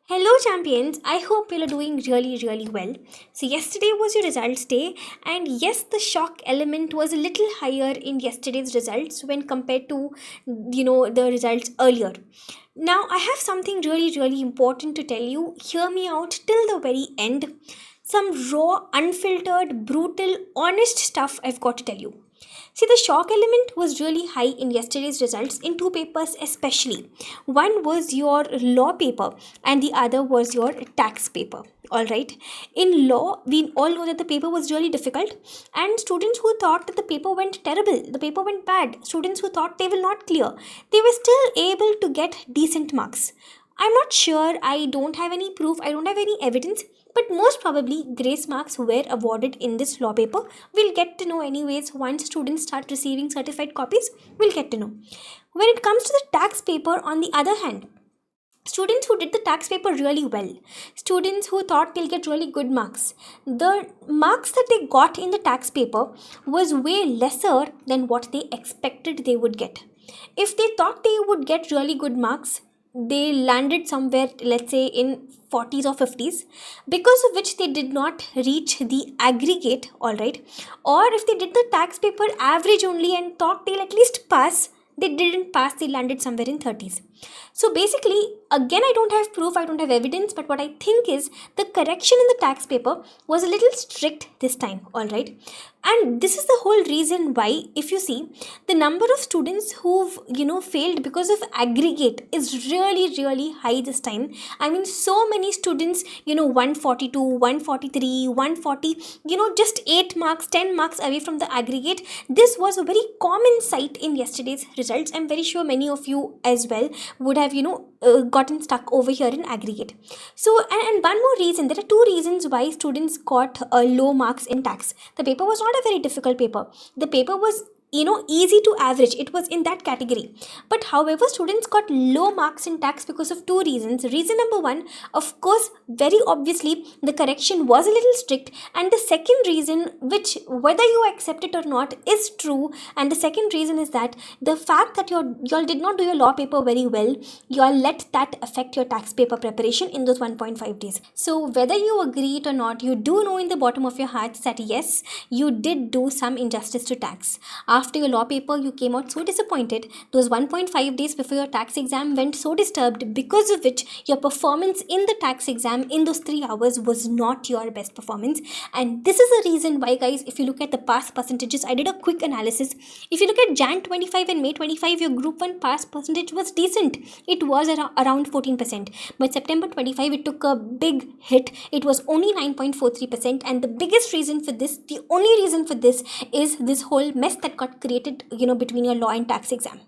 Hello, champions. I hope you are doing really, really well. So, yesterday was your results day, and yes, the shock element was a little higher in yesterday's results when compared to the results earlier. Now, I have something really, really important to tell you. Hear me out till the very end. Some raw, unfiltered, brutal, honest stuff I've got to tell you. See, the shock element was really high in yesterday's results in two papers, especially. One was your law paper, and the other was your tax paper. All right. In law, we all know that the paper was really difficult, and students who thought that the paper went terrible, the paper went bad, students who thought they will not clear, they were still able to get decent marks. I'm not sure, I don't have any proof, I don't have any evidence, but most probably grace marks were awarded in this law paper. We'll get to know anyways once students start receiving certified copies, we'll get to know. When it comes to the tax paper, on the other hand, students who did the tax paper really well, students who thought they'll get really good marks, the marks that they got in the tax paper was way lesser than what they expected they would get. If they thought they would get really good marks, they landed somewhere, let's say in 40s or 50s, because of which they did not reach the aggregate, all right. Or if they did the tax paper average only and thought they'll at least pass, they didn't pass, they landed somewhere in 30s. So basically, again, I don't have proof, I don't have evidence, but what I think is the correction in the tax paper was a little strict this time, all right. And this is the whole reason why, if you see, the number of students who've failed because of aggregate is really, really high this time. I mean, so many students, 142, 143, 140, just 8 marks, 10 marks away from the aggregate. This was a very common sight in yesterday's results. I'm very sure many of you as well would have gotten stuck over here in aggregate. So and one more reason, there are two reasons why students got low marks in tax. The paper was not a very difficult paper, the paper was easy to average, it was in that category. But however, students got low marks in tax because of two reasons. Reason number one, of course, very obviously the correction was a little strict, and the second reason, which whether you accept it or not is true, and the second reason is that the fact that y'all did not do your law paper very well, y'all let that affect your tax paper preparation in those 1.5 days. So whether you agree it or not, you do know in the bottom of your hearts that yes, you did do some injustice to tax. After your law paper, you came out so disappointed. Those 1.5 days before your tax exam went so disturbed, because of which your performance in the tax exam in those 3 hours was not your best performance. And this is the reason why, guys, if you look at the pass percentages, I did a quick analysis. If you look at Jan 25 and May 25, your group 1 pass percentage was decent. It was around 14%. But September 25, it took a big hit. It was only 9.43%. And the biggest reason for this, the only reason for this, is this whole mess that got created between your law and tax exam.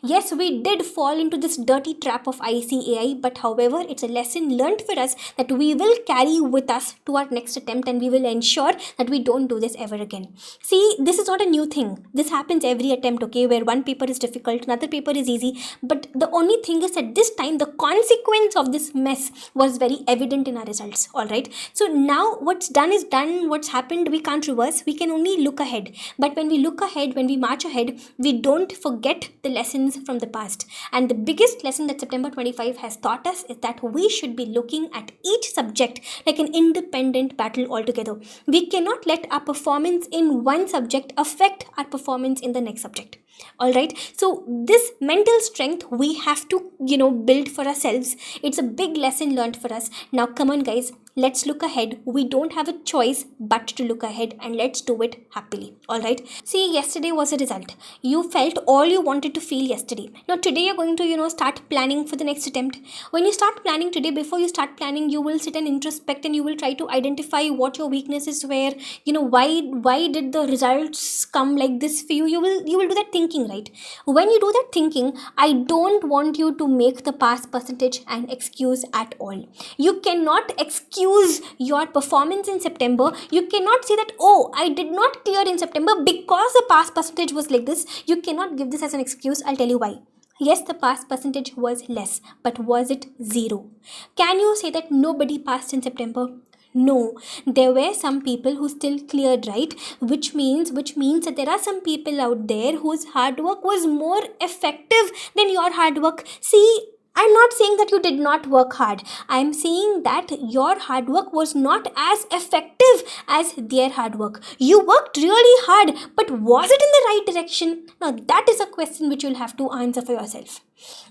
Yes, we did fall into this dirty trap of ICAI, but however, it's a lesson learned for us that we will carry with us to our next attempt, and we will ensure that we don't do this ever again. See, this is not a new thing. This happens every attempt, okay, where one paper is difficult, another paper is easy. But the only thing is that this time the consequence of this mess was very evident in our results, alright. So now what's done is done, what's happened we can't reverse, we can only look ahead. But when we look ahead, when we march ahead, we don't forget the lessons from the past. And the biggest lesson that September 25 has taught us is that we should be looking at each subject like an independent battle altogether. We cannot let our performance in one subject affect our performance in the next subject. All right, so this mental strength we have to build for ourselves. It's a big lesson learned for us. Now come on, guys, let's look ahead. We don't have a choice but to look ahead, and let's do it happily. All right, see, yesterday was a result. You felt all you wanted to feel yesterday. Now today you're going to start planning for the next attempt. When you start planning today, before you start planning, you will sit and introspect, and you will try to identify what your weaknesses were. Why did the results come like this for you. You will do that thinking, right? When you do that thinking, I don't want you to make the pass percentage an excuse at all. You cannot excuse your performance in September. You cannot say that, oh, I did not clear in September because the pass percentage was like this. You cannot give this as an excuse. I'll tell you why. Yes, the pass percentage was less, but was it zero? Can you say that nobody passed in September? No, there were some people who still cleared, right? Which means that there are some people out there whose hard work was more effective than your hard work. See, I'm not saying that you did not work hard. I'm saying that your hard work was not as effective as their hard work. You worked really hard, but was it in the right direction? Now, that is a question which you'll have to answer for yourself.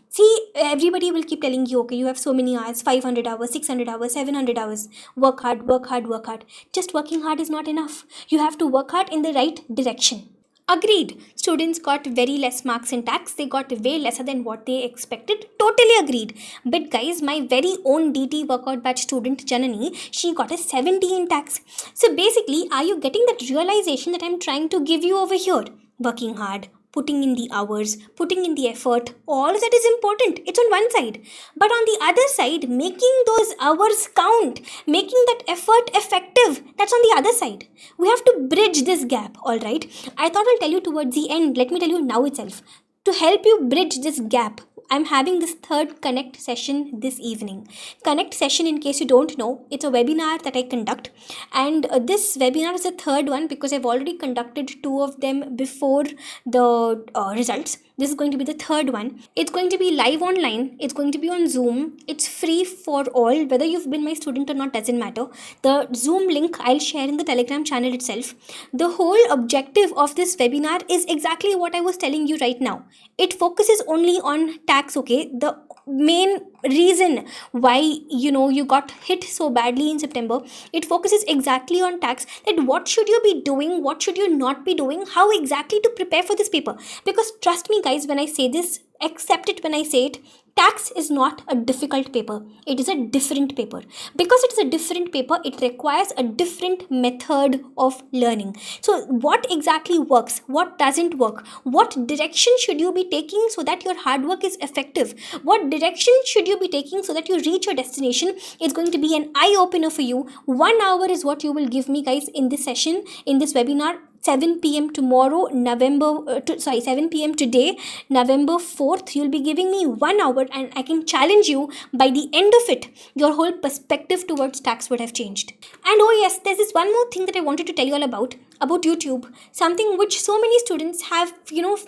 See, everybody will keep telling you, okay, you have so many hours, 500 hours, 600 hours, 700 hours. Work hard, work hard, work hard. Just working hard is not enough. You have to work hard in the right direction. Agreed. Students got very less marks in tax. They got way lesser than what they expected. Totally agreed. But guys, my very own DT workout batch student Janani, she got a 70 in tax. So basically, are you getting that realization that I'm trying to give you over here? Working hard, putting in the hours, putting in the effort, all that is important. It's on one side. But on the other side, making those hours count, making that effort effective, that's on the other side. We have to bridge this gap, all right? I thought I'll tell you towards the end. Let me tell you now itself. To help you bridge this gap, I'm having this third Connect session this evening. Connect session, in case you don't know, it's a webinar that I conduct. And this webinar is the third one because I've already conducted two of them before the results. This is going to be the third one. It's going to be live online. It's going to be on Zoom. It's free for all. Whether you've been my student or not doesn't matter. The Zoom link I'll share in the Telegram channel itself. The whole objective of this webinar is exactly what I was telling you right now. It focuses only on tax, okay? The main reason why you got hit so badly in September, it focuses exactly on tax, that what should you be doing, what should you not be doing, how exactly to prepare for this paper. Because trust me guys, when I say this, accept it when I say it, tax is not a difficult paper. It is a different paper. Because it is a different paper, it requires a different method of learning. So what exactly works, what doesn't work, what direction should you be taking so that your hard work is effective, what direction should you be taking so that you reach your destination, is going to be an eye opener for you. 1 hour is what you will give me guys in this session, in this webinar. 7 p.m. tomorrow, 7 p.m. today, November 4th, you'll be giving me 1 hour, and I can challenge you, by the end of it, your whole perspective towards tax would have changed. And oh yes, there's this one more thing that I wanted to tell you all about YouTube, something which so many students have,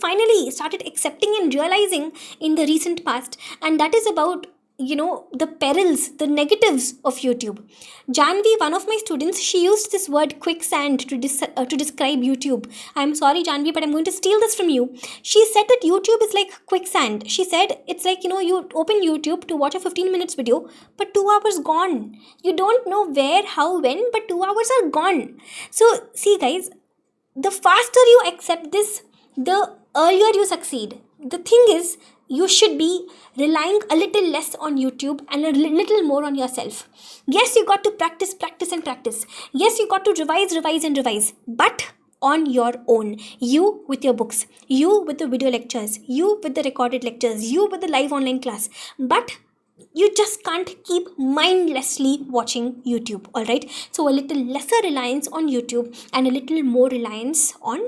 finally started accepting and realizing in the recent past, and that is about the perils, the negatives of YouTube. Janvi, one of my students, she used this word quicksand to describe YouTube. I'm sorry Janvi, but I'm going to steal this from you. She said that YouTube is like quicksand. She said it's like, you open YouTube to watch a 15 minutes video, but 2 hours gone. You don't know where, how, when, but 2 hours are gone. So see guys, the faster you accept this, the earlier you succeed. The thing is, you should be relying a little less on YouTube and a little more on yourself. Yes, you got to practice, practice, and practice. Yes, you got to revise, revise, and revise. But on your own. You with your books. You with the video lectures. You with the recorded lectures. You with the live online class. But you just can't keep mindlessly watching YouTube, all right? So a little lesser reliance on YouTube and a little more reliance on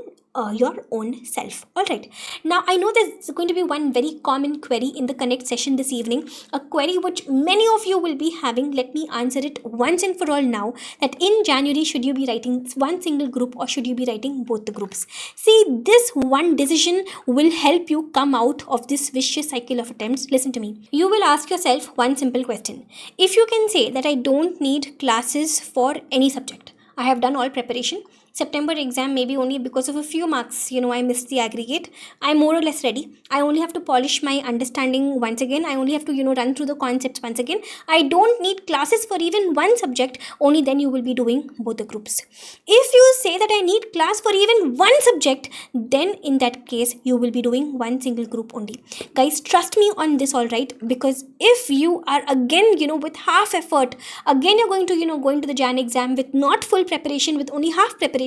your own self, all right? Now I know there's going to be one very common query in the Connect session this evening, a query which many of you will be having. Let me answer it once and for all now, that in January, should you be writing one single group or should you be writing both the groups? See, this one decision will help you come out of this vicious cycle of attempts. Listen to me. You will ask yourself one simple question. If you can say that I don't need classes for any subject, I have done all preparation. September exam maybe only because of a few marks, I missed the aggregate. I'm more or less ready. I only have to polish my understanding once again. I only have to, run through the concepts once again. I don't need classes for even one subject. Only then you will be doing both the groups. If you say that I need class for even one subject, then in that case, you will be doing one single group only. Guys, trust me on this, all right? Because if you are again, with half effort, again you're going to, go into the Jan exam with not full preparation, with only half preparation,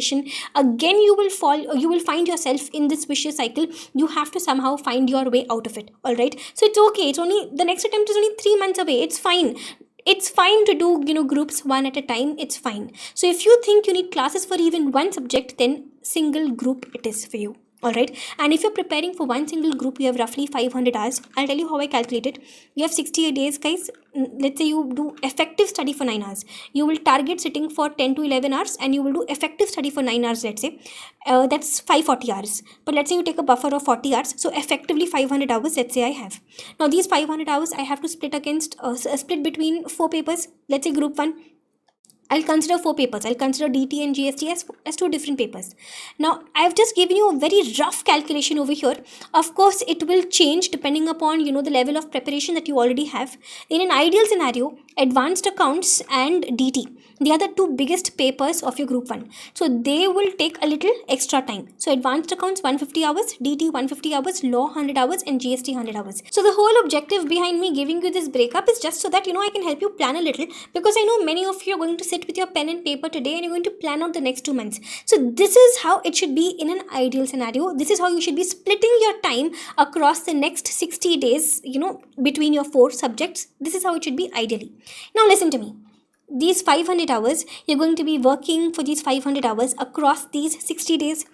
again you will find yourself in this vicious cycle. You have to somehow find your way out of it, all right? So it's okay. It's only, the next attempt is only 3 months away. It's fine. It's fine to do, groups one at a time. It's fine. So if you think you need classes for even one subject, then single group it is for you. All right. And if you're preparing for one single group, you have roughly 500 hours. I'll tell you how I calculate it. You have 68 days, guys. Let's say you do effective study for 9 hours. You will target sitting for 10 to 11 hours, and you will do effective study for 9 hours, let's say. That's 540 hours. But let's say you take a buffer of 40 hours. So effectively 500 hours, let's say I have. Now these 500 hours I have to split against, split between 4 papers. Let's say group 1, I'll consider 4 papers. I'll consider DT and GST as 2 different papers. Now, I've just given you a very rough calculation over here. Of course, it will change depending upon, the level of preparation that you already have. In an ideal scenario, advanced accounts and DT, they are the 2 biggest papers of your group 1. So, they will take a little extra time. So, advanced accounts 150 hours, DT 150 hours, law 100 hours, and GST 100 hours. So, the whole objective behind me giving you this breakup is just so that, I can help you plan a little, because I know many of you are going to sit with your pen and paper today and you're going to plan out the next 2 months. So this is how it should be in an ideal scenario. This is how you should be splitting your time across the next 60 days, between your 4 subjects. This is how it should be ideally. Now listen to me. These 500 hours, you're going to be working for these 500 hours across these 60 days.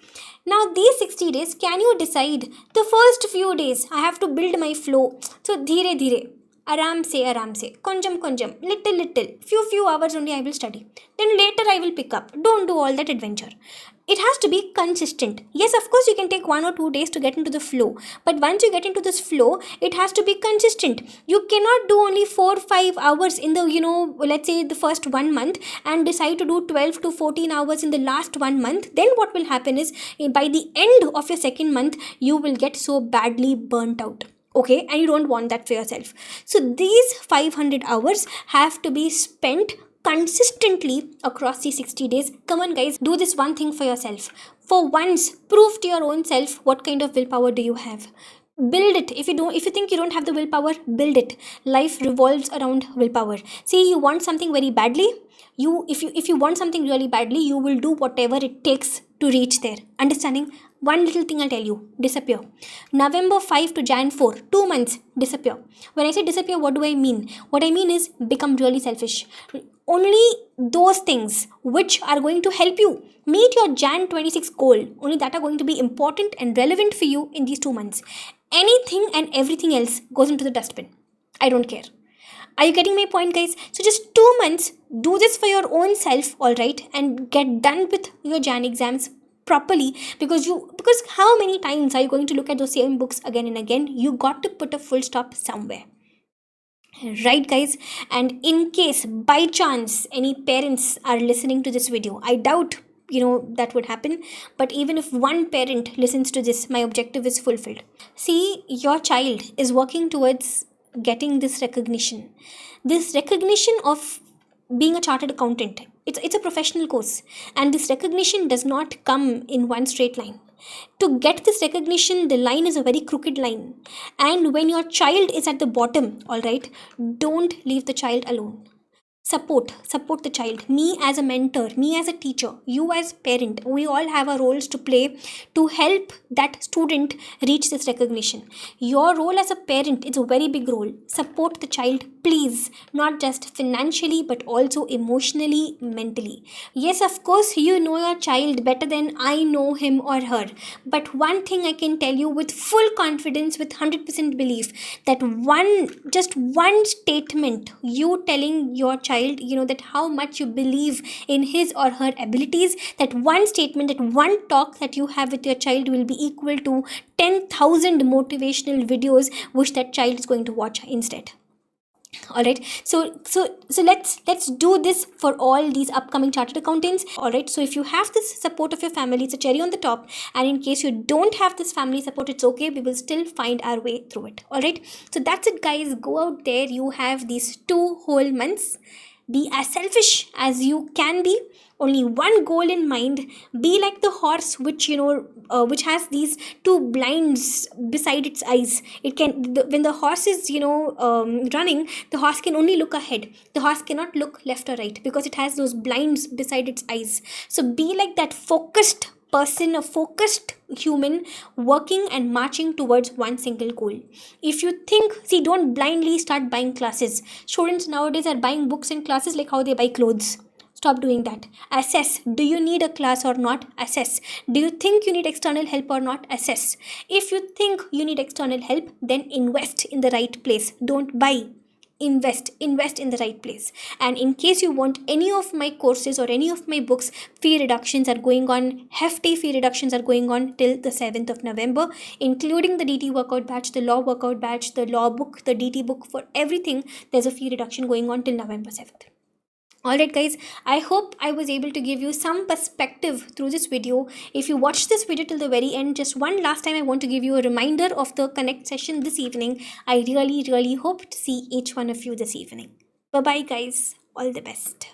Now these 60 days, can you decide the first few days I have to build my flow? So dheere dheere, आराम से konjam little few hours only I will study, then later I will pick up. Don't do all that adventure. It has to be consistent. Yes, of course you can take 1 or 2 days to get into the flow, but once you get into this flow, it has to be consistent. You cannot do only 4-5 hours in the, let's say the first 1 month, and decide to do 12 to 14 hours in the last 1 month. Then what will happen is, by the end of your second month, you will get so badly burnt out. Okay, and you don't want that for yourself. So these 500 hours have to be spent consistently across these 60 days. Come on guys, do this one thing for yourself. For once, prove to your own self what kind of willpower do you have. Build it. If you think you don't have the willpower, build it. Life revolves around willpower. See, you want something very badly, if you want something really badly, you will do whatever it takes to reach there. Understanding? One little thing I'll tell you, disappear. November 5 to Jan 4, 2 months, disappear. When I say disappear, what do I mean? What I mean is become really selfish. Only those things which are going to help you meet your Jan 26 goal, only that are going to be important and relevant for you in these 2 months. Anything and everything else goes into the dustbin. I don't care. Are you getting my point, guys? So just 2 months, do this for your own self, alright, and get done with your Jan exams properly, because how many times are you going to look at those same books again and again? You got to put a full stop somewhere. Right, guys? And in case by chance any parents are listening to this video, I doubt that would happen, but even if one parent listens to this, my objective is fulfilled. See, your child is working towards getting this recognition of being a chartered accountant. It's a professional course, and this recognition does not come in one straight line. To get this recognition, the line is a very crooked line, and when your child is at the bottom, all right, don't leave the child alone. Support the child. Me as a mentor, me as a teacher, you as parent, we all have our roles to play to help that student reach this recognition. Your role as a parent is a very big role. Support the child, please, not just financially but also emotionally, mentally. Yes, of course, you know your child better than I know him or her, but one thing I can tell you with full confidence, with 100% belief, that just one statement, you telling your child, that how much you believe in his or her abilities, that one statement, that one talk that you have with your child will be equal to 10,000 motivational videos which that child is going to watch instead. All right, so let's do this for all these upcoming chartered accountants. All right, so if you have this support of your family, it's a cherry on the top, and in case you don't have this family support, it's okay, we will still find our way through it. All right, so that's it, guys. Go out there, you have these 2 whole months. Be as selfish as you can be. Only one goal in mind. Be like the horse which which has these 2 blinds beside its eyes. When the horse is running, the horse can only look ahead. The horse cannot look left or right because it has those blinds beside its eyes. So be like that focused person, a focused human, working and marching towards one single goal. If you don't blindly start buying classes. Students nowadays are buying books and classes like how they buy clothes. Stop doing that. Assess. Do you need a class or not? Assess. Do you think you need external help or not? Assess. If you think you need external help, then invest in the right place. Don't buy. Invest in the right place. And in case you want any of my courses or any of my books, fee reductions are going on. Hefty fee reductions are going on till the 7th of November, including the DT workout batch, the law workout batch, the law book, the DT book. For everything, there's a fee reduction going on till November 7th. Alright, guys, I hope I was able to give you some perspective through this video. If you watched this video till the very end, just one last time, I want to give you a reminder of the Connect session this evening. I really, really hope to see each one of you this evening. Bye bye, guys. All the best.